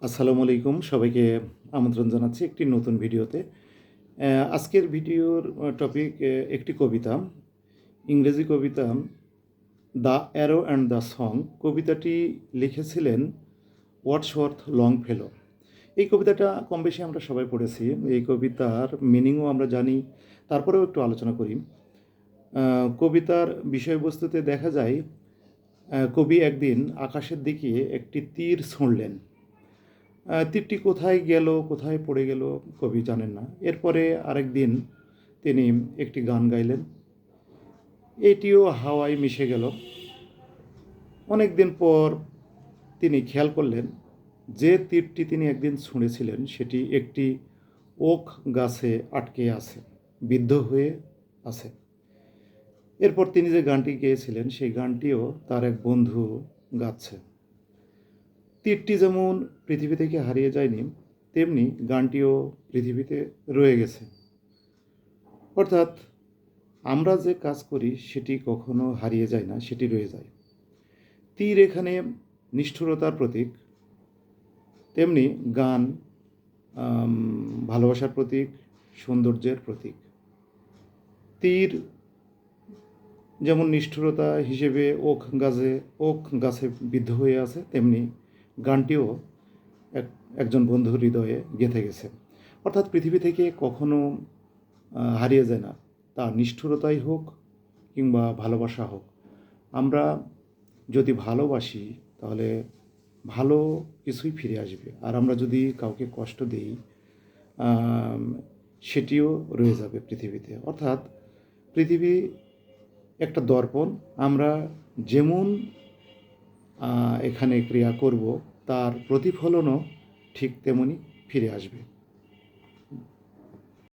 আসসালামু আলাইকুম, সবাইকে আমন্ত্রণ জানাচ্ছি একটি নতুন ভিডিওতে। আজকের ভিডিওর টপিক একটি কবিতা, ইংরেজি কবিতা 'the arrow and the song'. কবিতাটি লিখেছিলেন ওয়ার্ডসওয়ার্থ লংফেলো। এই কবিতাটা কমবেশি আমরা সবাই পড়েছি। এই কবিতার মিনিংও আমরা জানি, তারপরেও একটু আলোচনা করি। কবিতার বিষয়বস্তুতে দেখা যায় কবি একদিন আকাশের দিকে একটি তীর ছুঁড়লেন। তীরটি কোথায় গেল, কোথায় পড়ে গেল কবি জানেন না। এরপরে আরেক দিন তিনি একটি গান গাইলেন, এটিও হাওয়ায় মিশে গেল। অনেক দিন পর তিনি খেয়াল করলেন যে তীরটি তিনি একদিন ছুঁড়েছিলেন সেটি একটি ওক গাছে আটকে আছে, বিদ্ধ হয়ে আছে। এরপর তিনি যে গানটি গেয়েছিলেন সেই গানটিও তার এক বন্ধু গাচ্ছে। তীরটি যেমন পৃথিবী থেকে হারিয়ে যায়নি, তেমনি গানটিও পৃথিবীতে রয়ে গেছে। অর্থাৎ আমরা যে কাজ করি সেটি কখনো হারিয়ে যায় না, সেটি রয়ে যায়। তীর এখানে নিষ্ঠুরতার প্রতীক, তেমনি গান ভালোবাসার প্রতীক, সৌন্দর্যের প্রতীক। তীর যেমন নিষ্ঠুরতা হিসেবে ওক গাছে বিদ্ধ হয়ে আছে, তেমনি গানটিও একজন বন্ধুর হৃদয়ে গেঁথে গেছে। অর্থাৎ পৃথিবী থেকে কখনো হারিয়ে যায় না, তা নিষ্ঠুরতাই হোক কিংবা ভালোবাসা হোক। আমরা যদি ভালোবাসি তাহলে ভালো কিছুই ফিরে আসবে, আর আমরা যদি কাউকে কষ্ট দিই সেটিও রয়ে যাবে পৃথিবীতে। অর্থাৎ পৃথিবী একটা দর্পণ, আমরা যেমন এখানে ক্রিয়া করব তার প্রতিফলনও ঠিক তেমনই ফিরে আসবে।